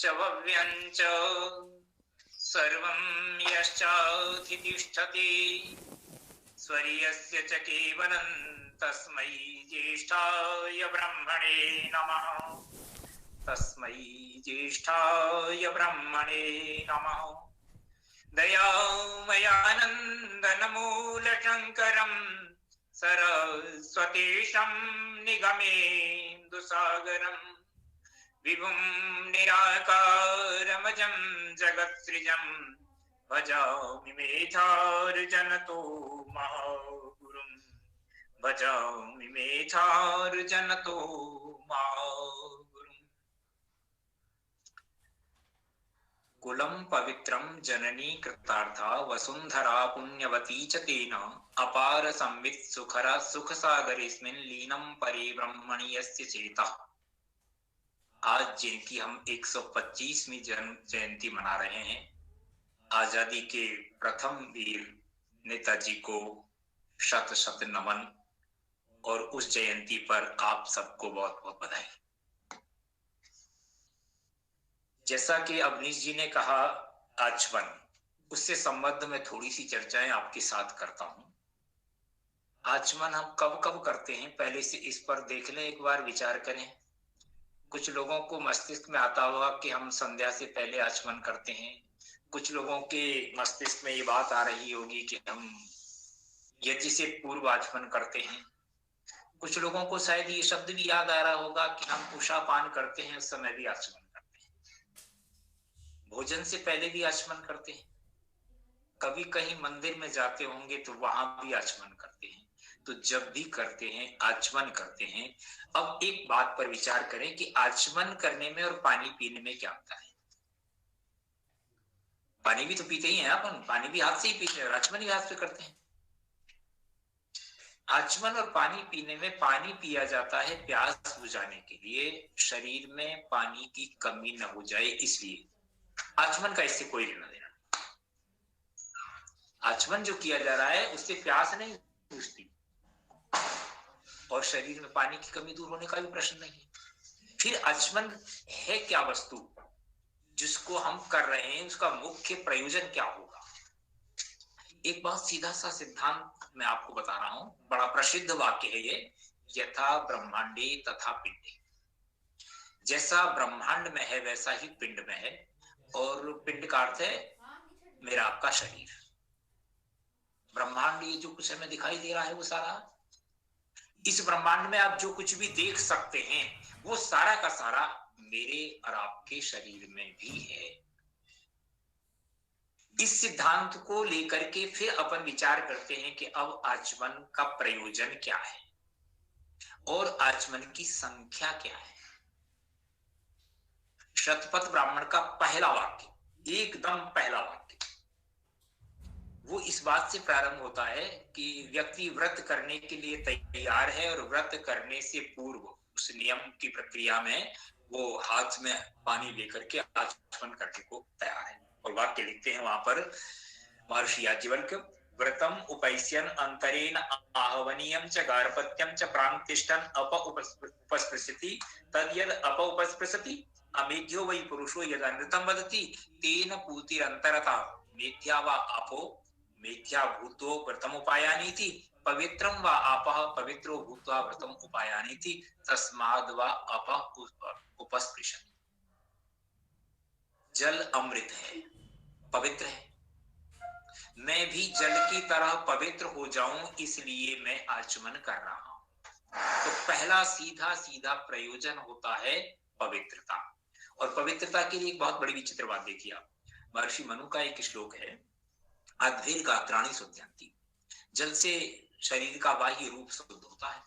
च भव्यं च सर्वं यश्चाधितिष्ठति स्वर्यस्य च केवलं तस्मै ज्येष्ठाय ब्रह्मणे नमः। तस्मै ज्येष्ठाय ब्रह्मणे नमः। दयामयानन्दनमूलशङ्करं सरस्वतीशं निगमेन्दुसागरं विभुं निराकारमजं जगत्सृजं भजामि मेधार्जनतो महागुरुं। भजामि मेधार्जनतो महागुरुं। कुलं पवित्रं जननी कृतार्था वसुंधरा पुण्यवती च तेन अपार संवित् सुखरा सुख सागरेस्मिन् लीनं परे ब्रह्मणि यस्य चेतः। आज जिनकी हम 125वीं जन्म जयंती मना रहे हैं, आजादी के प्रथम वीर नेताजी को शत शत नमन और उस जयंती पर आप सबको बहुत बहुत बधाई। जैसा कि अवनीश जी ने कहा आचमन, उससे संबंध में थोड़ी सी चर्चाएं आपके साथ करता हूं। आचमन हम कब कब करते हैं, पहले से इस पर देख लें, एक बार विचार करें। कुछ लोगों को मस्तिष्क में आता होगा कि हम संध्या से पहले आचमन करते हैं। कुछ लोगों के मस्तिष्क में ये बात आ रही होगी कि हम यज्ञ से पूर्व आचमन करते हैं। कुछ लोगों को शायद ये शब्द भी याद आ रहा होगा कि हम उषा पान करते हैं, उस समय भी आचमन करते हैं। भोजन से पहले भी आचमन करते हैं। कभी कहीं मंदिर में जाते होंगे तो वहां भी आचमन करते हैं। तो जब भी करते हैं आचमन करते हैं। अब एक बात पर विचार करें कि आचमन करने में और पानी पीने में क्या अंतर है। पानी भी तो पीते ही हैं अपन, पानी भी हाथ से ही पीते हैं और आचमन भी हाथ से करते हैं। आचमन और पानी पीने में पानी पिया जाता है प्यास बुझाने के लिए, शरीर में पानी की कमी न हो जाए इसलिए। आचमन का इससे कोई लेना देना। आचमन जो किया जा रहा है उससे प्यास नहीं बुझती और शरीर में पानी की कमी दूर होने का भी प्रश्न नहीं है। फिर आचमन है क्या वस्तु जिसको हम कर रहे हैं, उसका मुख्य प्रयोजन क्या होगा। एक बहुत सीधा सा सिद्धांत मैं आपको बता रहा हूं, बड़ा प्रसिद्ध वाक्य है ये, यथा ब्रह्मांडे तथा पिंडे। जैसा ब्रह्मांड में है वैसा ही पिंड में है, और पिंड का अर्थ है मेरा आपका शरीर। ब्रह्मांड ये जो कुछ हमें दिखाई दे रहा है वो सारा, इस ब्रह्मांड में आप जो कुछ भी देख सकते हैं वो सारा का सारा मेरे और आपके शरीर में भी है। इस सिद्धांत को लेकर के फिर अपन विचार करते हैं कि अब आचमन का प्रयोजन क्या है और आचमन की संख्या क्या है। शतपथ ब्राह्मण का पहला वाक्य, एकदम पहला वाक्य, वो इस बात से प्रारंभ होता है कि व्यक्ति व्रत करने के लिए तैयार है और व्रत करने से पूर्व उस नियम की प्रक्रिया में वो हाथ में पानी लेकर के आचमन करने को तैयार है। और वाक्य लिखते हैं वहां पर महर्षि याज्ञवल्क्य, व्रतम उपैस्यन अंतरेण आहवनीयम च गार्हपत्यम च प्रांगतिष्ठन् अप उपस्पृशति तद्यद अप उपस्पृशति अमेध्यो वै पुरुषो यदा नृतं वदति तेन पूतिरन्तरता मेध्या वा आपो मेध्या भूतो व्रतम उपायानीति पवित्रं वा आपः पवित्रो भूत्वा व्रतम उपायानीति तस्माद् वा अपः उपस्पृशति। जल अमृत है, पवित्र है। मैं भी जल की तरह पवित्र हो जाऊं इसलिए मैं आचमन कर रहा हूं। तो पहला सीधा सीधा प्रयोजन होता है पवित्रता। और पवित्रता के लिए एक बहुत बड़ी विचित्र बात देखिए आप, महर्षि मनु का एक श्लोक है, अद्भिर गात्राणि शुद्धयन्ति। जल से शरीर का बाह्य रूप शुद्ध होता है,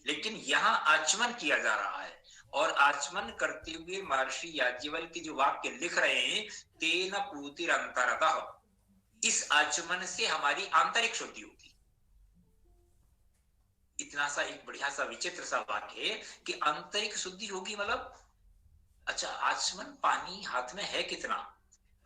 लेकिन यहाँ आचमन किया जा रहा है और आचमन करते हुए महर्षि याज्ञवल्क्य जो वाक्य लिख रहे हैं, तेन पूतिरन्तरतः, इस आचमन से हमारी आंतरिक शुद्धि होगी। इतना सा एक बढ़िया सा विचित्र सा वाक्य है कि आंतरिक शुद्धि होगी, मतलब अच्छा आचमन पानी हाथ में है कितना।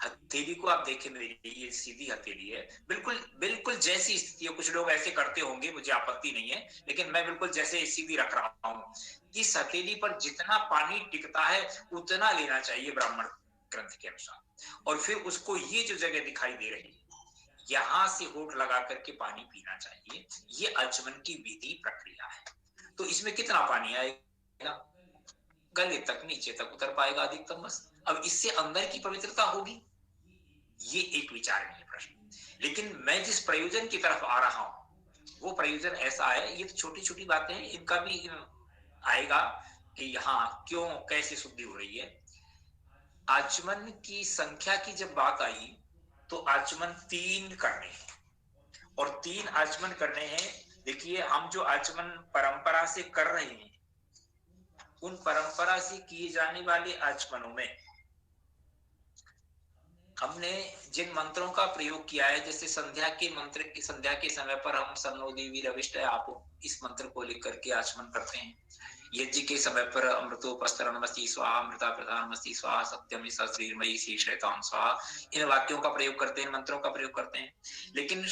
हथेली को आप देखें, मेरी ये सीधी हथेली है, बिल्कुल बिल्कुल जैसी स्थिति है। कुछ लोग ऐसे करते होंगे, मुझे आपत्ति नहीं है, लेकिन मैं बिल्कुल जैसे सीधी रख रहा हूं। इस हथेली पर जितना पानी टिकता है उतना लेना चाहिए ब्राह्मण ग्रंथ के अनुसार। और फिर उसको ये जो जगह दिखाई दे रही है, यहां से होठ लगा करके पानी पीना चाहिए। ये आचमन की विधि प्रक्रिया है। तो इसमें कितना पानी आएगा? गले तक, नीचे तक उतर पाएगा अधिकतम बस। अब इससे अंदर की पवित्रता होगी, ये एक विचारणीय प्रश्न। लेकिन मैं जिस प्रयोजन की तरफ आ रहा हूं वो प्रयोजन ऐसा है, ये तो छोटी छोटी बातें हैं, इनका भी आएगा कि यहाँ क्यों कैसे शुद्धि हो रही है। आचमन की संख्या की जब बात आई तो आचमन 3 करने हैं, और 3 आचमन करने हैं। देखिए, हम जो आचमन परंपरा से कर रहे हैं, उन परंपरा से किए जाने वाले आचमनों में हमने जिन मंत्रों का प्रयोग किया है, जैसे संध्या के मंत्र की, संध्या के समय पर हम सन्नो देवी रविष्ट आप इस मंत्र को लेकर के आचमन करते हैं। यज्ञ के समय पर अमृतोपस्तरणमस्ति स्वाहा, अमृता प्रधानमस्ति स्वाहा, सत्यम श्रीर्मयी शीर्षताम स्वाहा, इन वाक्यों का प्रयोग करते हैं, मंत्रों का प्रयोग करते हैं। लेकिन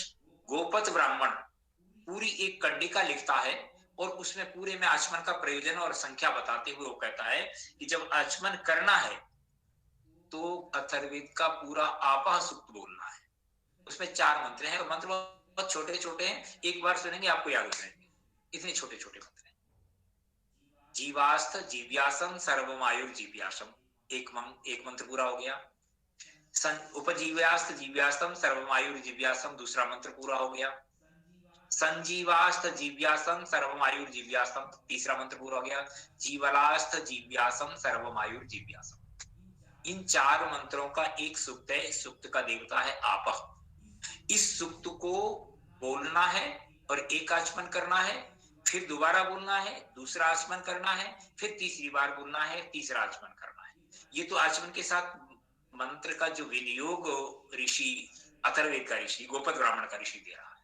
गोपत ब्राह्मण पूरी एक कंडिका लिखता है और उसमें पूरे में आचमन का प्रयोजन और संख्या बताते हुए वो कहता है कि जब आचमन करना है तो अथर्ववेद का पूरा आपा सूक्त बोलना है। उसमें 4 मंत्र हैं और मंत्र बहुत छोटे छोटे हैं, एक बार सुनेंगे आपको याद हो जाएंगे, इतने छोटे छोटे मंत्र हैं। जीवास्थ जीव्यासम सर्वमायुर जीव्यासम, एक मंत्र पूरा हो गया। उपजीव्यास्थ जीव्यासम सर्वमायुर जीव्यासम, दूसरा मंत्र पूरा हो गया। संजीवास्थ जीव्यासम सर्वमायुर जीव्यासम, तीसरा मंत्र पूरा हो गया। जीवलास्थ जीव्यासम सर्वमायुर जीव्यासम। इन 4 मंत्रों का एक सूक्त है। इस सूक्त का देवता है आपह। इस सूक्त को बोलना है और एक आचमन करना है, फिर दोबारा बोलना है, दूसरा आचमन करना है, फिर तीसरी बार बोलना है, तीसरा आचमन करना है। ये तो आचमन के साथ मंत्र का जो विनियोग ऋषि अथर्ववेद का ऋषि गोपत ब्राह्मण का ऋषि दे रहा है।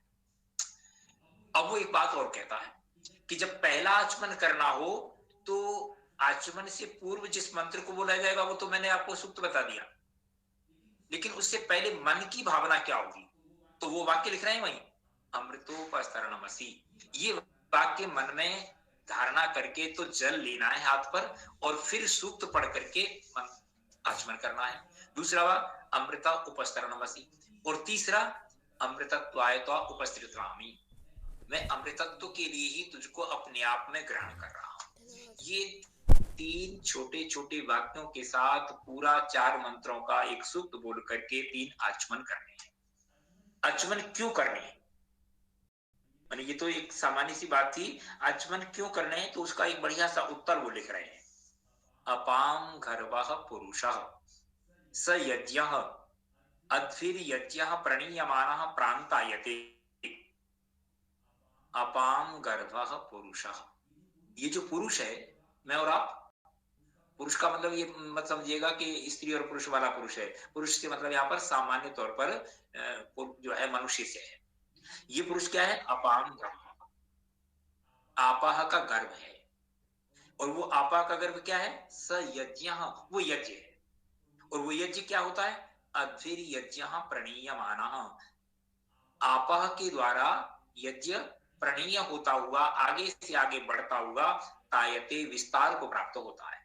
अब वो एक बात और कहता है कि जब पहला आचमन करना हो तो आचमन से पूर्व जिस मंत्र को बोला जाएगा वो तो मैंने आपको सूक्त बता दिया, लेकिन उससे पहले मन की भावना क्या होगी, तो वो वाक्य लिख रहे हैं वहीं, अमृतोपस्तरणमसि। ये वाक्य मन में धारणा करके तो जल लेना है हाथ पर और फिर सूक्त पढ़ करके आचमन करना है। दूसरा अमृता उपस्तरणमसि, और तीसरा अमृतत्वाय त्वा उपस्थितामि, मैं अमृतत्व के लिए ही तुझको अपने आप में ग्रहण कर रहा हूं। ये 3 छोटे छोटे वाक्यों के साथ पूरा 4 मंत्रों का एक सूक्त बोल करके 3 आचमन करने हैं। आचमन क्यों करने हैं? मैंने ये तो एक सामान्य सी बात थी, आचमन क्यों करने हैं, तो उसका एक बढ़िया सा उत्तर वो लिख रहे हैं। अपाम गर्भः पुरुषः स यज्ञः अद्भिर्यज्ञः प्रणीयमानः प्रान्तायते। अपाम गर्भः पुरुषः, ये जो पुरुष है, मैं और आप, पुरुष का मतलब ये मत समझिएगा कि स्त्री और पुरुष वाला पुरुष है। पुरुष से मतलब यहाँ पर सामान्य तौर पर जो है मनुष्य से है। ये पुरुष क्या है? अपाम गर्भ, आपाह का गर्भ है। और वो आपा का गर्भ क्या है? स यज्ञ, वो यज्ञ है। और वो यज्ञ क्या होता है? अद्भिर यज्ञ प्रणीयमानः, आपाह के द्वारा यज्ञ प्रणीय होता हुआ, आगे से आगे बढ़ता हुआ, तायते विस्तार को प्राप्त होता है।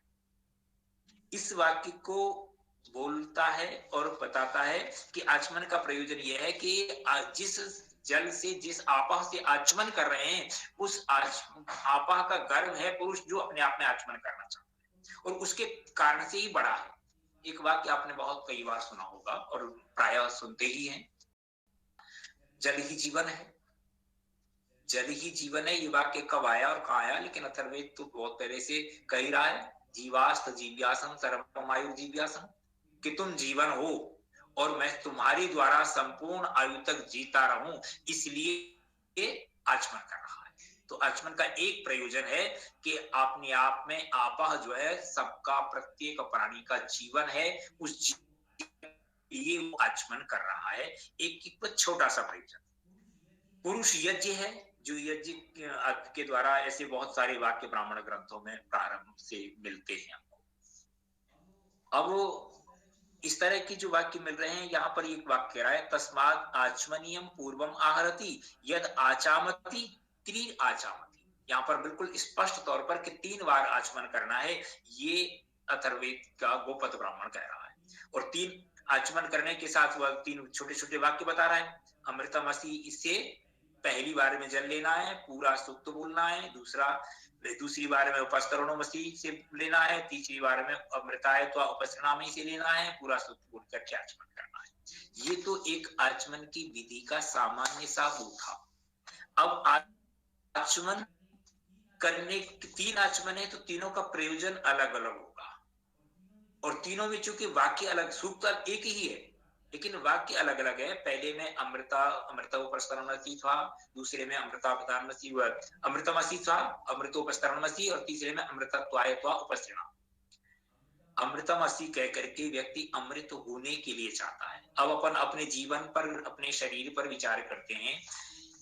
इस वाक्य को बोलता है और बताता है कि आचमन का प्रयोजन यह है कि जिस जल से, जिस आपाह से आचमन कर रहे हैं, उस आपाह का गर्भ है पुरुष, जो अपने आप में आचमन करना चाहता है और उसके कारण से ही बड़ा है। एक वाक्य आपने बहुत कई बार सुना होगा और प्रायः सुनते ही हैं, जल ही जीवन है, जल ही जीवन है। ये वाक्य कब आया और कहाँ आया? लेकिन अथर्ववेद तो बहुत पहले से कह रहा है, जीवास्त जीव्यासम सर्वमायु जीव्यासम, कि तुम जीवन हो और मैं तुम्हारी द्वारा संपूर्ण आयु तक जीता रहूं, इसलिए आचमन कर रहा है। तो आचमन का एक प्रयोजन है कि अपने आप में आपा जो है, सबका, प्रत्येक प्राणी का जीवन है, उस ये वो आचमन कर रहा है। एक छोटा सा प्रयोजन। पुरुष यज्ञ है, जो यज्ञ के द्वारा, ऐसे बहुत सारे वाक्य ब्राह्मण ग्रंथों में प्रारंभ से मिलते हैं हमको। अब इस तरह की जो वाक्य मिल रहे हैं, यहाँ पर एक वाक्य कह रहा है, तस्मात् आचमनियम पूर्वम आहरति यद आचामति त्रि आचामति। यहाँ पर बिल्कुल स्पष्ट तौर पर कि 3 बार आचमन करना है, ये अथर्ववेद का गोपत ब्राह्मण कह रहा है। और 3 आचमन करने के साथ वह 3 छोटे छोटे वाक्य बता रहा है। अमृतमसि, इससे पहली बार में जल लेना है, पूरा सूक्त बोलना है। दूसरी बार में उपस्तरणोमसि से लेना है। तीसरी बार में अमृताय तो उपस्त्रणामि से लेना है। पूरा सूक्त बोल करके आचमन करना है। ये तो एक आचमन की विधि का सामान्य सा वो था। अब आचमन करने 3 आचमन है तो तीनों का प्रयोजन अलग अलग होगा, और तीनों में चूंकि वाक्य अलग, सूक्त एक ही है लेकिन वाक्य अलग अलग है। पहले में अमृतोपस्तरणमसि था, दूसरे में अमृतापदानमसि अमृतमसि था, अमृतोपस्तरणमसि, और तीसरे में अमृतत्वाय उपस्त्रणा। अमृतमसि कह करके व्यक्ति अमृत होने के लिए चाहता है। अब अपन अपने जीवन पर, अपने शरीर पर विचार करते हैं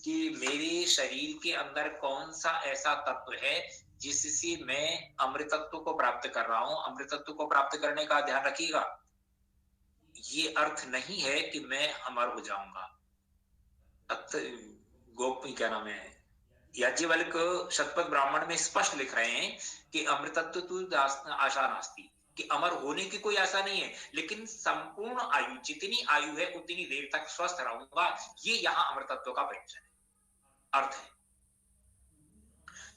कि मेरे शरीर के अंदर कौन सा ऐसा तत्व है जिससे मैं अमृतत्व को प्राप्त कर रहा हूं। अमृतत्व को प्राप्त करने का ध्यान रखिएगा, ये अर्थ नहीं है कि मैं अमर हो जाऊंगा। गोपी क्या नाम है, याज्ञवल्क शतपथ ब्राह्मण में स्पष्ट लिख रहे हैं कि अमृतत्व तु आशा नास्ति, कि अमर होने की कोई आशा नहीं है, लेकिन संपूर्ण आयु, जितनी आयु है उतनी देर तक स्वस्थ रहूंगा, ये यहाँ अमृतत्व का प्रयोजन है, अर्थ है।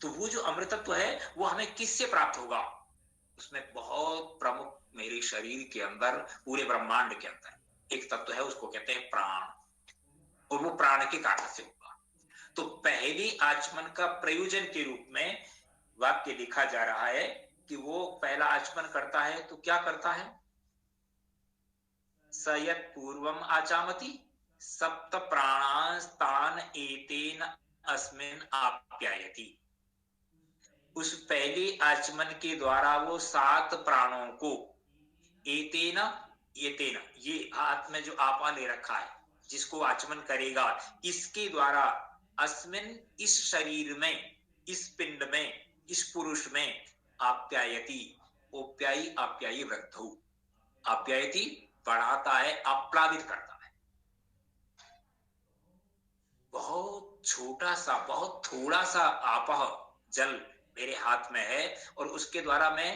तो वो जो अमृतत्व है वो हमें किससे प्राप्त होगा? उसमें बहुत प्रमुख, मेरे शरीर के अंदर, पूरे ब्रह्मांड के अंदर एक तत्व है, उसको कहते हैं प्राण, और वो प्राण के कारण से होगा। तो पहले आचमन का प्रयोजन के रूप में वाक्य लिखा जा रहा है कि वो पहला आचमन करता है तो क्या करता है? सयत पूर्वम आचामति सप्त प्राणास्तान एतेन अस्मिन आप्यायति। उस पहले आचमन के द्वारा वो 7 प्राणों को, एतेन, ये हाथ में जो आपा ले रखा है जिसको आचमन करेगा, इसके द्वारा अस्मिन, इस शरीर में, इस पिंड में, इस पुरुष में, आप्यायति, ओप्यायी आप्यायी वृद्धौ, आप्यायति बढ़ाता है, आप्लावित करता है। बहुत छोटा सा, बहुत थोड़ा सा आपह जल मेरे हाथ में है, और उसके द्वारा मैं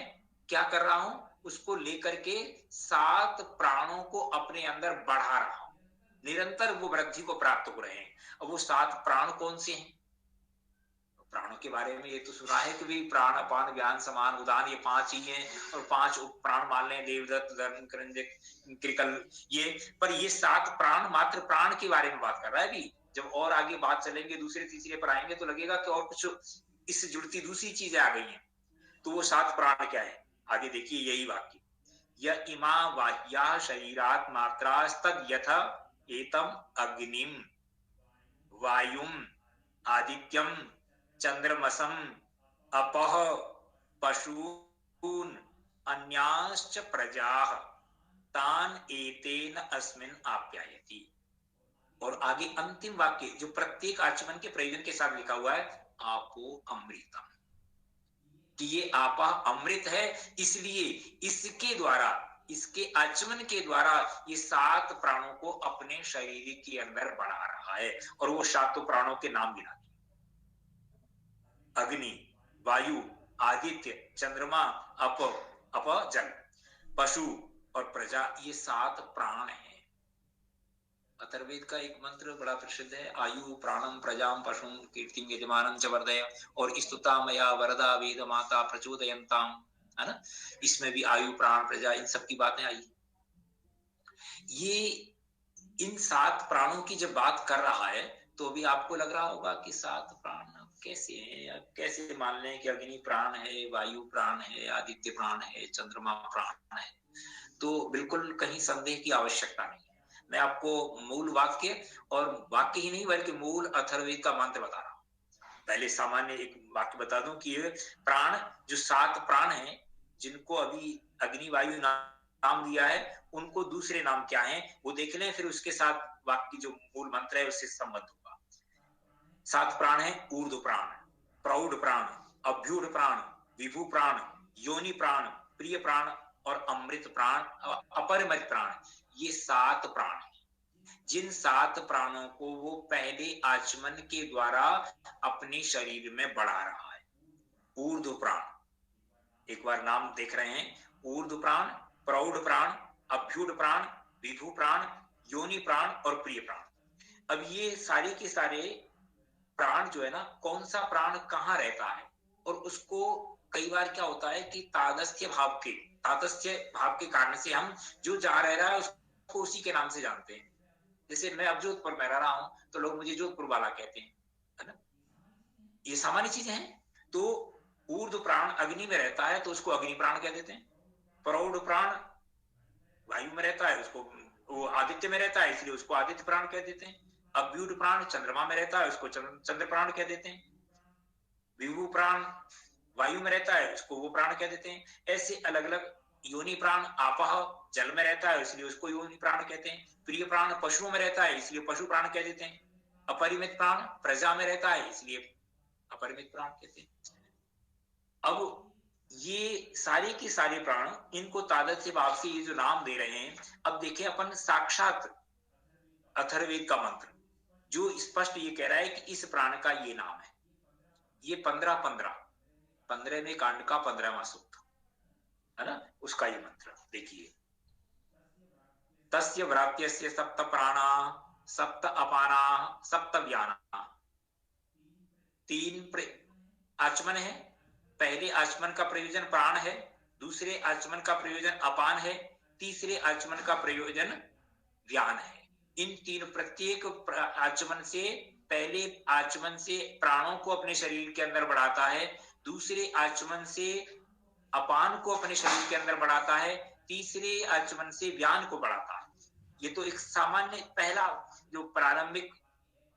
क्या कर रहा हूं? उसको लेकर के 7 प्राणों को अपने अंदर बढ़ा रहा हूं, निरंतर वो वृद्धि को प्राप्त हो रहे हैं। अब वो 7 प्राण कौन से हैं? प्राणों के बारे में ये तो सुना है कि भी प्राण, अपान, व्यान, समान, उदान, ये 5 ही हैं, और 5 उप प्राण मान लें, देवदत्त, धर्म, कृंजक, कृकल, ये, पर ये 7 प्राण मात्र प्राण के बारे में बात कर रहा है। भी जब और आगे बात चलेंगे, दूसरे तीसरे पर आएंगे तो लगेगा कि और कुछ इससे जुड़ती दूसरी चीजें आ गई हैं। तो वो 7 प्राण क्या है? आगे देखिए यही वाक्य, य इमा वाह्या शरीरात् मात्रास्तद यथ एतम अग्निम वायुम आदित्यम चंद्रमसम अपह पशून अन्याश्च प्रजाः तान एतेन अस्मिन् आप्यायति। और आगे अंतिम वाक्य जो प्रत्येक आचमन के प्रयोजन के साथ लिखा हुआ है, आपो अमृतम, कि ये आपा अमृत है, इसलिए इसके द्वारा, इसके आचमन के द्वारा ये 7 प्राणों को अपने शरीर के अंदर बढ़ा रहा है। और वो 7 प्राणों के नाम गिना दिए, अग्नि, वायु, आदित्य, चंद्रमा, अप जल, पशु और प्रजा, ये 7 प्राण हैं। अथर्ववेद का एक मंत्र बड़ा प्रसिद्ध है, आयु प्राणम प्रजाम पशुम कीर्तिम यजमानम च वर्धय, और स्तुता मया वरदा वेद माता प्रचोदयन्ताम, है ना? इसमें भी आयु, प्राण, प्रजा, इन सब की बातें आई। ये इन 7 प्राणों की जब बात कर रहा है तो भी आपको लग रहा होगा कि 7 प्राण कैसे हैं? कैसे मान लें कि अग्नि प्राण है, वायु प्राण है, आदित्य प्राण है, चंद्रमा प्राण है? तो बिल्कुल कहीं संदेह की आवश्यकता नहीं है। मैं आपको मूल वाक्य, और वाक्य ही नहीं बल्कि मूल अथर्ववेद का मंत्र बता रहा हूं। पहले सामान्य एक वाक्य बता दूं कि ये प्राण, जो 7 प्राण हैं जिनको अभी अग्नि वायु नाम दिया है, उनको दूसरे नाम क्या हैं वो देख लें, फिर उसके साथ वाक्य जो मूल मंत्र है उससे संबंध होगा। 7 प्राण है, ऊर्ध्व प्राण, प्रौढ़ प्राण, अभ्यूढ़ प्राण, विभु प्राण, योनि प्राण, प्रिय प्राण और अमृत प्राण, अपरिमित प्राण, ये 7 प्राण हैं। जिन 7 प्राणों को वो पहले आचमन के द्वारा अपने शरीर में बढ़ा रहा है। ऊर्ध्व प्राण, एक बार नाम देख रहे हैं, ऊर्ध्व प्राण, प्रौढ़ प्राण, अभ्युड प्राण, विभू प्राण, योनि प्राण और प्रिय प्राण। अब ये सारे के सारे प्राण जो है ना, कौन सा प्राण कहाँ रहता है, और उसको कई बार क्या होता है कि तादस्थ्य भाव के कारण से हम जो जहाँ रह रहा है उसको उसी के नाम से जानते हैं। जैसे मैं अब जोधपुर में रह रहा हूं तो लोग मुझे जोधपुर वाला कहते हैं, है ना, ये सामान्य चीजें हैं। तो ऊर्ध्व प्राण अग्नि में रहता है तो उसको अग्नि प्राण कह देते हैं। प्रौढ़ प्राण वायु में रहता है, उसको वो आदित्य में रहता है इसलिए उसको आदित्य प्राण कह देते हैं। अव्यूढ़ प्राण चंद्रमा में रहता है, उसको चंद्र प्राण कह देते हैं। विभू प्राण वायु में रहता है, उसको वो प्राण कह देते हैं। ऐसे अलग अलग। योनि प्राण आपह जल में रहता है इसलिए उसको योनि प्राण कहते हैं। प्रिय प्राण पशुओं में रहता है इसलिए पशु प्राण कह देते हैं। अपरिमित प्राण प्रजा में रहता है इसलिए अपरिमित प्राण कहते हैं। अब ये सारे के सारे प्राण, इनको तादात्म्य भाव से ये जो नाम दे रहे हैं। अब देखें अपन साक्षात अथर्ववेद का मंत्र जो स्पष्ट ये कह रहा है कि इस प्राण का ये नाम है। ये 15वें कांड का 15वां सूक्त है ना, उसका ये मंत्र देखिए। तस्य व्रात्यस्य सप्त प्राणा सप्त अपाना सप्त व्याना। 3 आचमन है। पहले आचमन का प्रयोजन प्राण है, दूसरे आचमन का प्रयोजन अपान है, तीसरे आचमन का प्रयोजन व्यान है। इन 3 प्रत्येक आचमन से, पहले आचमन से प्राणों को अपने शरीर के अंदर बढ़ाता है, दूसरे आचमन से अपान को अपने शरीर के अंदर बढ़ाता है, तीसरे आचमन से व्यान को बढ़ाता है। ये तो एक सामान्य पहला जो प्रारंभिक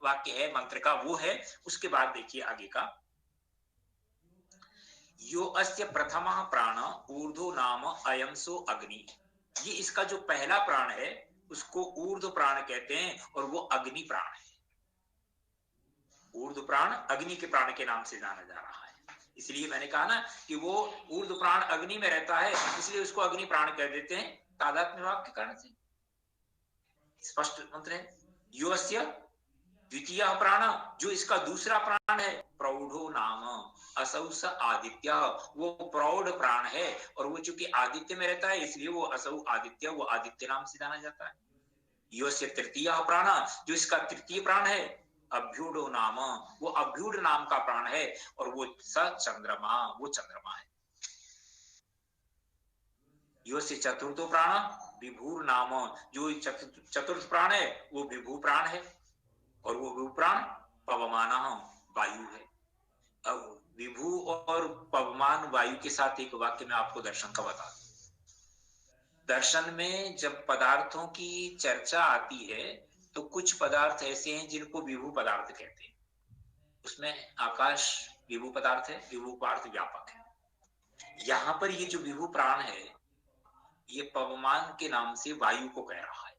वाक्य है मंत्र का वो है। उसके बाद देखिए आगे का, यो अस्य प्रथमः प्राण ऊर्ध्व नाम अयं सो अग्नि। ये इसका जो पहला प्राण है उसको ऊर्ध्व प्राण कहते हैं और वो अग्नि प्राण है। ऊर्ध्व प्राण अग्नि के प्राण के नाम से जाना जा रहा है। इसलिए मैंने कहा ना कि वो ऊर्ध्व प्राण अग्नि में रहता है इसलिए उसको अग्नि प्राण कह देते हैं, तादात्म्य भाव के कारण से। स्पष्ट मंत्र है। यो अस्य द्वितीय प्राण, जो इसका दूसरा प्राण है, प्रौढ़ो नाम असौ स आदित्य, वो प्रौढ़ प्राण है और वो चूंकि आदित्य में रहता है इसलिए वो असौ आदित्य, वो आदित्य नाम से जाना जाता है। योस्य तृतीय प्राण, जो इसका तृतीय प्राण है, अभ्यूढ़ो नाम, वो अभ्यूढ़ नाम का प्राण है और वो स चंद्रमा, वो चंद्रमा है। योस्य चतुर्थो प्राण विभूर नाम, जो चतुर्थ प्राण है वो विभू प्राण है और वो विभू प्राण पवमान वायु है। अब विभू और पवमान वायु के साथ एक वाक्य में आपको दर्शन का बता दूं। दर्शन में जब पदार्थों की चर्चा आती है तो कुछ पदार्थ ऐसे हैं जिनको विभू पदार्थ कहते हैं। उसमें आकाश विभू पदार्थ है, विभू पदार्थ व्यापक है। यहां पर ये जो विभू प्राण है ये पवमान के नाम से वायु को कह रहा है।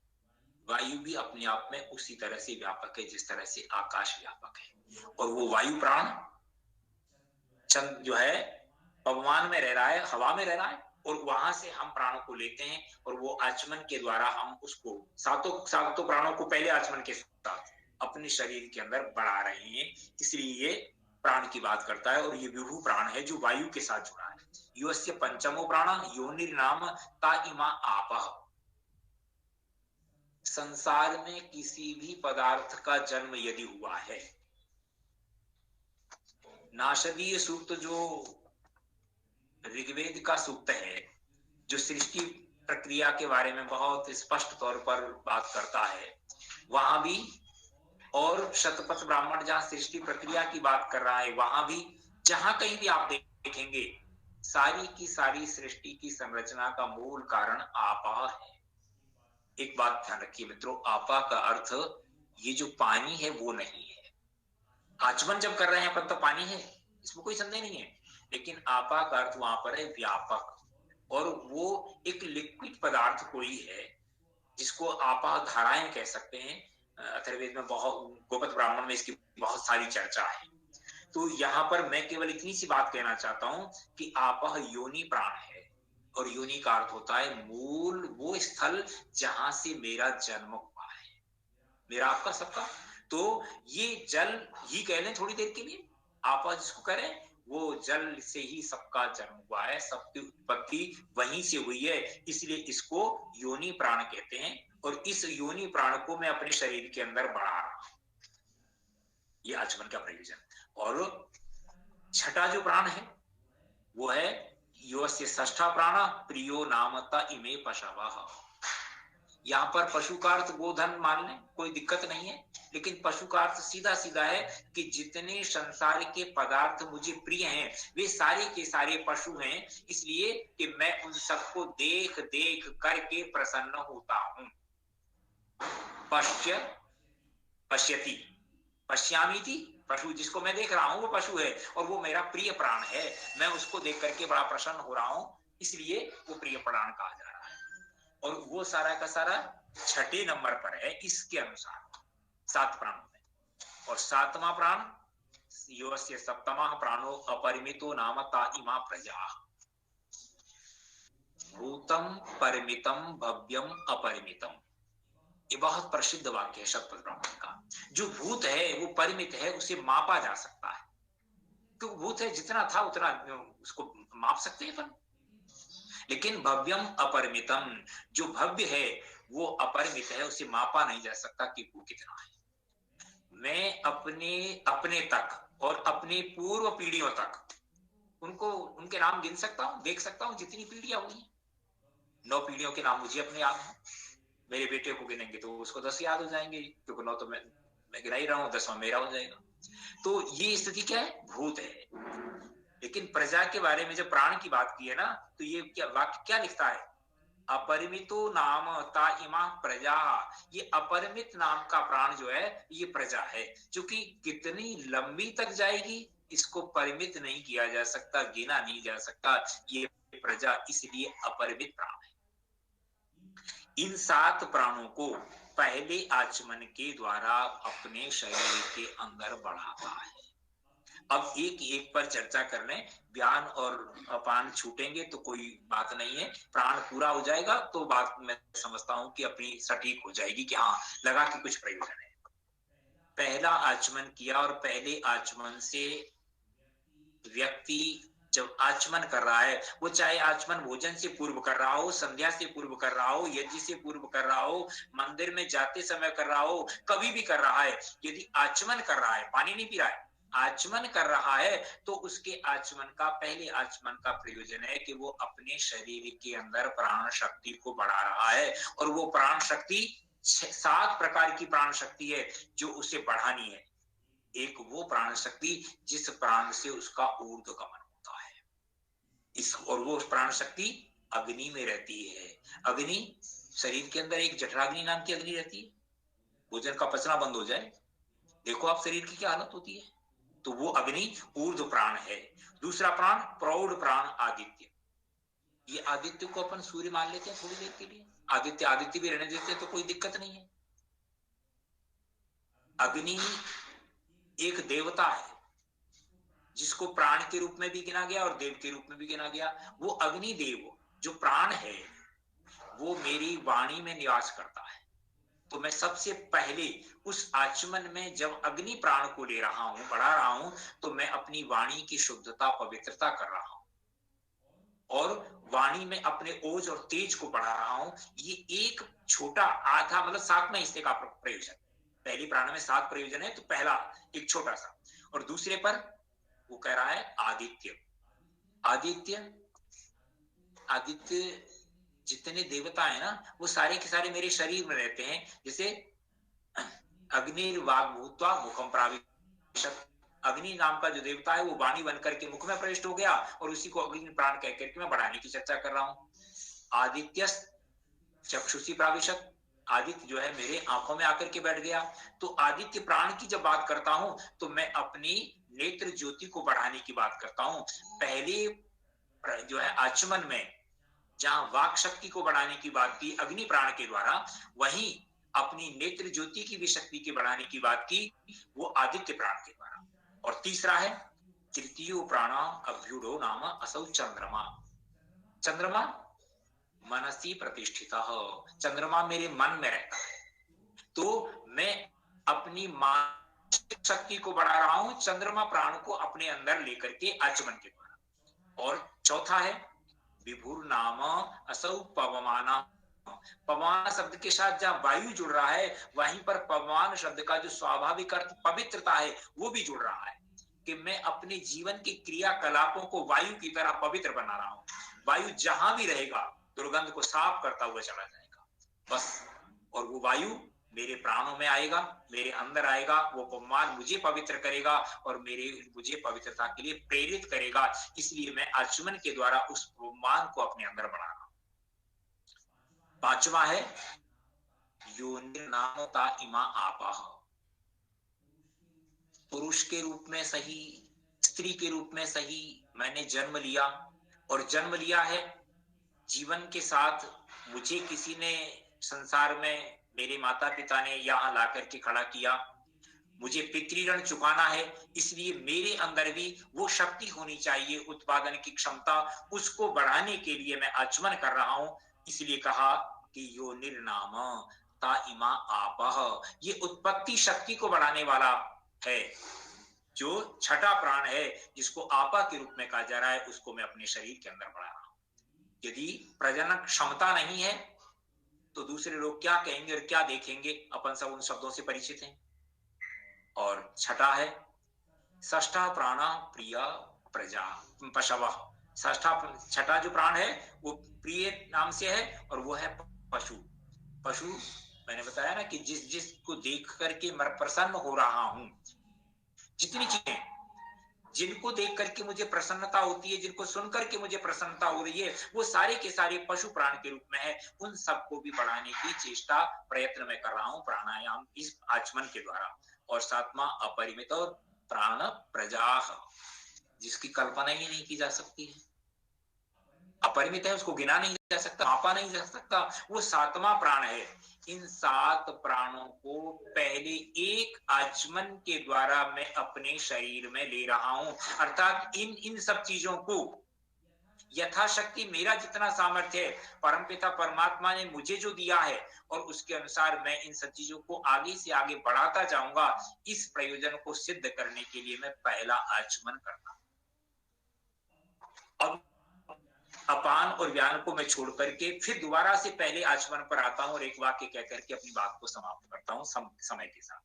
वायु भी अपने आप में उसी तरह से व्यापक है जिस तरह से आकाश व्यापक है। और वो वायु प्राण चंद जो है पवमान में रह रहा है, हवा में रह रहा है और वहां से हम प्राणों को लेते हैं और वो आचमन के द्वारा हम उसको सातों प्राणों को पहले आचमन के साथ अपने शरीर के अंदर बढ़ा रहे हैं। इसलिए ये प्राण की बात करता है और ये विभू प्राण है जो वायु के साथ जुड़ा है। योस्य पंचमो प्राण योनिर नाम ता इमा आपः। संसार में किसी भी पदार्थ का जन्म यदि हुआ है, नाशदीय सूक्त जो ऋग्वेद का सूक्त है जो सृष्टि प्रक्रिया के बारे में बहुत स्पष्ट तौर पर बात करता है, वहां भी, और शतपथ ब्राह्मण जहां सृष्टि प्रक्रिया की बात कर रहा है वहां भी, जहां कहीं भी आप देखेंगे सारी की सारी सृष्टि की संरचना का मूल कारण आपा है। एक बात ध्यान रखिए मित्रों, आपा का अर्थ ये जो पानी है वो नहीं है। आचमन जब कर रहे हैं अपन तो पानी है, इसमें कोई संदेह नहीं है, लेकिन आपा का अर्थ वहां पर है व्यापक, और वो एक लिक्विड पदार्थ कोई है जिसको आपा धाराएं कह सकते हैं। अथर्ववेद में बहुत, गोपथ ब्राह्मण में इसकी बहुत सारी चर्चा है। तो यहाँ पर मैं केवल इतनी सी बात कहना चाहता हूं कि आपह योनि प्राण है और योनि का अर्थ होता है मूल, वो स्थल जहां से मेरा जन्म हुआ है, मेरा आपका सबका। तो ये जल ही कह लें थोड़ी देर के लिए, आपा जिसको कह रहे हैं वो जल से ही सबका जन्म हुआ है, सबकी उत्पत्ति वहीं से हुई है, इसलिए इसको योनि प्राण कहते हैं। और इस योनि प्राण को मैं अपने शरीर के अंदर बढ़ा रहा हूं, ये आचमन का प्रयोजन। और छठा जो प्राण है वो है योस्य षष्ठा प्राण प्रियो नामता इमे पशवः। यहाँ पर पशु का अर्थ गोधन मान लें, कोई दिक्कत नहीं है, लेकिन पशु का अर्थ सीधा सीधा है कि जितने संसार के पदार्थ मुझे प्रिय हैं वे सारे के सारे पशु हैं, इसलिए कि मैं उन सबको देख देख करके प्रसन्न होता हूं। पश्य पश्यति पश्यामी थी, पशु जिसको मैं देख रहा हूं वो पशु है और वो मेरा प्रिय प्राण है, मैं उसको देख करके बड़ा प्रसन्न हो रहा हूं, इसलिए वो प्रिय प्राण कहा जा रहा है। और वो सारा का सारा छठे नंबर पर है इसके अनुसार 7 प्राणों में। और 7वां प्राण योस्य सप्तमः प्राणो अपरिमितो नाम ता इमा प्रजा। भूतम परिमितम भव्यम अपरिमितम, ये बहुत प्रसिद्ध वाक्य है शतपथ ब्राह्मण का। जो भूत है वो परिमित है, उसे मापा जा सकता है, क्योंकि भूत है जितना था उतना उसको माप सकते हैं अपन। लेकिन भव्यम अपरिमितम, जो भव्य है वो अपरिमित है, उसे मापा नहीं जा सकता कि वो कितना है। मैं अपने तक और अपनी पूर्व पीढ़ियों तक उनको उनके नाम गिन सकता हूं, देख सकता हूं जितनी पीढ़ियां हुई हैं। 9 पीढ़ियों के नाम मुझे अपने याद हैं, मेरे बेटे को गिनेंगे तो उसको 10 याद हो जाएंगे, क्योंकि 9 तो मैं गिना ही रहा हूं, 10वां मेरा हो जाएगा। तो ये स्थिति क्या है, भूत है। लेकिन प्रजा के बारे में जब प्राण की बात की है ना, तो ये क्या वाक्य क्या लिखता है, अपरिमितो नाम ता इमा प्रजा। ये अपरिमित नाम का प्राण जो है ये प्रजा है, जो कि कितनी लंबी तक जाएगी इसको परिमित नहीं किया जा सकता, गिना नहीं जा सकता, ये प्रजा इसलिए अपरिमित प्राण है। इन 7 प्राणों को पहले आचमन के द्वारा अपने शरीर के अंदर बढ़ाता है। अब एक एक पर चर्चा कर लें, व्यान और अपान छूटेंगे तो कोई बात नहीं है, प्राण पूरा हो जाएगा तो बात मैं समझता हूं कि अपनी सटीक हो जाएगी कि हाँ लगा कि कुछ प्रयोजन है। पहला आचमन किया और पहले आचमन से व्यक्ति जब आचमन कर रहा है, वो चाहे आचमन भोजन से पूर्व कर रहा हो, संध्या से पूर्व कर रहा हो, यज्ञ से पूर्व कर रहा हो, मंदिर में जाते समय कर रहा हो, कभी भी कर रहा है, यदि आचमन कर रहा है, पानी नहीं पी रहा है, आचमन कर रहा है, तो उसके आचमन का पहले आचमन का प्रयोजन है कि वो अपने शरीर के अंदर प्राण शक्ति को बढ़ा रहा है। और वो प्राण शक्ति 7 प्रकार की प्राण शक्ति है जो उसे बढ़ानी है। एक वो प्राण शक्ति जिस प्राण से उसका ऊर्ध्वगमन होता है, इस और वो प्राण शक्ति अग्नि में रहती है। अग्नि शरीर के अंदर एक जठराग्नि नाम की अग्नि रहती है, भोजन का पचना बंद हो जाए, देखो आप शरीर की क्या हालत होती है, तो वो अग्नि ऊर्ध्व प्राण है। दूसरा प्राण प्रौढ़ प्राण आदित्य। ये आदित्य को अपन सूर्य मान लेते हैं थोड़ी देर के लिए, आदित्य आदित्य भी रहने देते हैं तो कोई दिक्कत नहीं है। अग्नि एक देवता है जिसको प्राण के रूप में भी गिना गया और देव के रूप में भी गिना गया। वो अग्नि देव जो प्राण है वो मेरी वाणी में निवास करता है। तो मैं सबसे पहले उस आचमन में जब अग्नि प्राण को ले रहा हूं, बढ़ा रहा हूं, तो मैं अपनी वाणी की शुद्धता पवित्रता कर रहा हूं और वाणी में अपने ओज और तेज को बढ़ा रहा हूं। ये एक छोटा आधा मतलब 7वें हिस्से का प्रयोजन। पहली प्राण में 7 प्रयोजन है, तो पहला एक छोटा सा, और दूसरे पर वो कह रहा है आदित्य। आदित्य आदित्य जितने देवता है ना वो सारे के सारे मेरे शरीर में रहते हैं। जैसे अग्निर्वाग भूत्वा मुखम प्राविशत, अग्नि नाम का जो देवता है वो वाणी बनकर के मुख में प्रविष्ट हो गया और उसी को अग्नि प्राण कह करके मैं बढ़ाने की चर्चा कर रहा हूं। आदित्य चक्षुषी प्राविशत, आदित्य जो है मेरे आंखों में आकर के बैठ गया। तो आदित्य प्राण की जब बात करता हूं तो मैं अपनी नेत्र ज्योति को बढ़ाने की बात करता हूं। पहले जो है आचमन में जहां वाक शक्ति को बढ़ाने की बात की अग्नि प्राण के द्वारा, वहीं अपनी नेत्र ज्योति की भी शक्ति के बढ़ाने की बात की वो आदित्य प्राण के द्वारा। और तीसरा है तृतीयो प्राण अभ्युडो नाम असौ चंद्रमा। चंद्रमा मनसी प्रतिष्ठित, चंद्रमा मेरे मन में रहता है। तो मैं अपनी शक्ति को बढ़ा रहा हूं चंद्रमा प्राण को अपने अंदर लेकर के आचमन के द्वारा। और चौथा है विभुर नाम असौ पवमाना। पवमान शब्द के साथ जहां वायु जुड़ रहा है वहीं पर पवमान शब्द का जो स्वाभाविक अर्थ पवित्रता है वो भी जुड़ रहा है कि मैं अपने जीवन के क्रियाकलापों को वायु की तरह पवित्र बना रहा हूं। वायु जहां भी रहेगा दुर्गंध को साफ करता हुआ चला जाएगा बस। और वो वायु मेरे प्राणों में आएगा, मेरे अंदर आएगा, वो पवमान मुझे पवित्र करेगा और मुझे पवित्रता के लिए प्रेरित करेगा। इसलिए मैं आचमन के द्वारा उस पवमान को अपने अंदर बढ़ा रहा हूं। पांचवा है योनिर्नामता इमा आपाह। पुरुष के रूप में सही, स्त्री के रूप में सही मैंने जन्म लिया, और जन्म लिया है जीवन के साथ। मुझे किसी ने संसार में, मेरे माता पिता ने यहाँ ला करके खड़ा किया, मुझे पितृऋण चुकाना है। इसलिए मेरे अंदर भी वो शक्ति होनी चाहिए, उत्पादन की क्षमता, उसको बढ़ाने के लिए मैं आचमन कर रहा हूं। इसलिए कहा कि यो निर्नाम ता इमा आपह, ये उत्पत्ति शक्ति को बढ़ाने वाला है। जो छठा प्राण है जिसको आपा के रूप में कहा जा रहा है, उसको मैं अपने शरीर के अंदर बढ़ा रहा हूं। यदि प्रजनन क्षमता नहीं है तो दूसरे लोग क्या कहेंगे और क्या देखेंगे, अपन सब उन शब्दों से परिचित हैं। और छठा है षष्ठा प्राण प्रिय प्रजा पशव। छठा जो प्राण है वो प्रिय नाम से है और वो है पशु। पशु मैंने बताया ना कि जिसको देख करके मैं प्रसन्न हो रहा हूं, जितनी चीजें जिनको देख करके मुझे प्रसन्नता होती है, जिनको सुन करके मुझे प्रसन्नता हो रही है, वो सारे के सारे पशु प्राण के रूप में है। उन सबको भी बढ़ाने की चेष्टा, प्रयत्न में कर रहा हूं प्राणायाम इस आचमन के द्वारा। और सातवां अपरिमित और प्राण प्रजा, जिसकी कल्पना ही नहीं की जा सकती है। अपरिमित है, उसको गिना नहीं जा सकता, मापा नहीं जा सकता, वो सातवां प्राण है। इन सात प्राणों को पहले एक आचमन के द्वारा मैं अपने शरीर में ले रहा हूं। अर्थात इन सब चीजों को यथाशक्ति मेरा जितना सामर्थ्य है परमपिता परमात्मा ने मुझे जो दिया है, और उसके अनुसार मैं इन सब चीजों को आगे से आगे बढ़ाता जाऊंगा। इस प्रयोजन को सिद्ध करने के लिए मैं पहला आचमन करता हूं। अब अपान और व्यान को मैं छोड़ करके फिर दोबारा से पहले आचमन पर आता हूं और एक वाक्य कह करके अपनी बात को समाप्त करता हूं समय के साथ।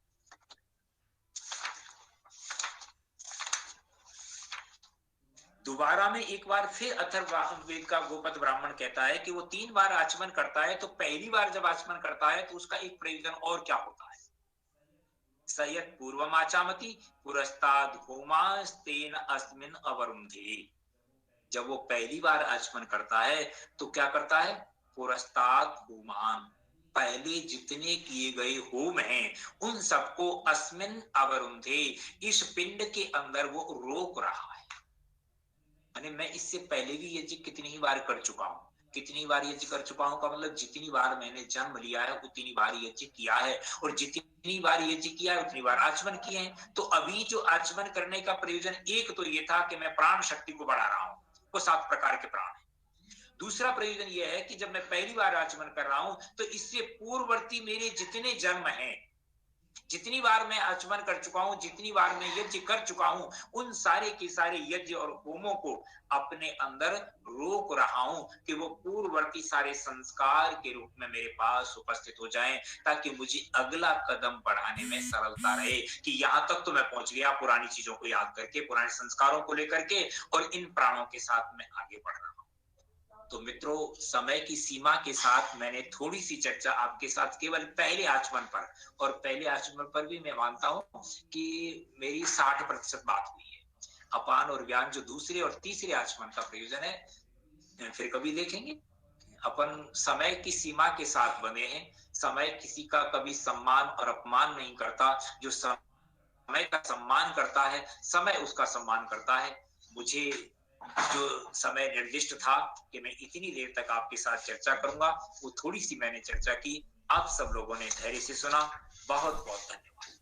दोबारा में एक बार फिर अथर्ववेद का गोपद ब्राह्मण कहता है कि वो 3 बार आचमन करता है, तो पहली बार जब आचमन करता है तो उसका एक प्रयोजन और क्या होता है। सयत पूर्वम आचामति पुरस्ताद होमास्तेन अस्मिन् अवरुंधे। जब वो पहली बार आचमन करता है तो क्या करता है, पुरस्ताद होमान, पहले जितने किए गए होम हैं उन सबको अस्मिन् अवरुंधे, इस पिंड के अंदर वो रोक रहा है। यानी मैं इससे पहले भी यज्ञ कितनी ही बार कर चुका हूं। कितनी बार यज्ञ कर चुका हूं का मतलब जितनी बार मैंने जन्म लिया है उतनी बार यज्ञ किया है, और जितनी बार यज्ञ किया है उतनी बार आचमन किए हैं। तो अभी जो आचमन करने का प्रयोजन एक तो ये था कि मैं प्राण शक्ति को बढ़ा रहा हूं, वो 7 प्रकार के प्राण है। दूसरा प्रयोजन यह है कि जब मैं पहली बार आचमन कर रहा हूं तो इससे पूर्ववर्ती मेरे जितने जन्म हैं, जितनी बार मैं आचमन कर चुका हूं, जितनी बार मैं यज्ञ कर चुका हूं, उन सारे के सारे यज्ञ और होमों को अपने अंदर रोक रहा हूं कि वो पूर्ववर्ती सारे संस्कार के रूप में मेरे पास उपस्थित हो जाएं, ताकि मुझे अगला कदम बढ़ाने में सरलता रहे कि यहां तक तो मैं पहुंच गया पुरानी चीजों को याद करके, पुराने संस्कारों को लेकर के, और इन प्राणों के साथ मैं आगे बढ़ रहा हूं। तो मित्रों, समय की सीमा के साथ मैंने थोड़ी सी चर्चा आपके साथ केवल पहले आचमन पर, और पहले आचमन पर भी मैं मानता हूं कि मेरी 60% बात हुई है। अपान और व्यान जो दूसरे और तीसरे आचमन का प्रयोजन है फिर कभी देखेंगे। अपन समय की सीमा के साथ बने हैं। समय किसी का कभी सम्मान और अपमान नहीं करता। जो समय का सम्मान करता है, समय उसका सम्मान करता है। मुझे जो समय निर्दिष्ट था कि मैं इतनी देर तक आपके साथ चर्चा करूंगा, वो थोड़ी सी मैंने चर्चा की। आप सब लोगों ने धैर्य से सुना। बहुत बहुत धन्यवाद।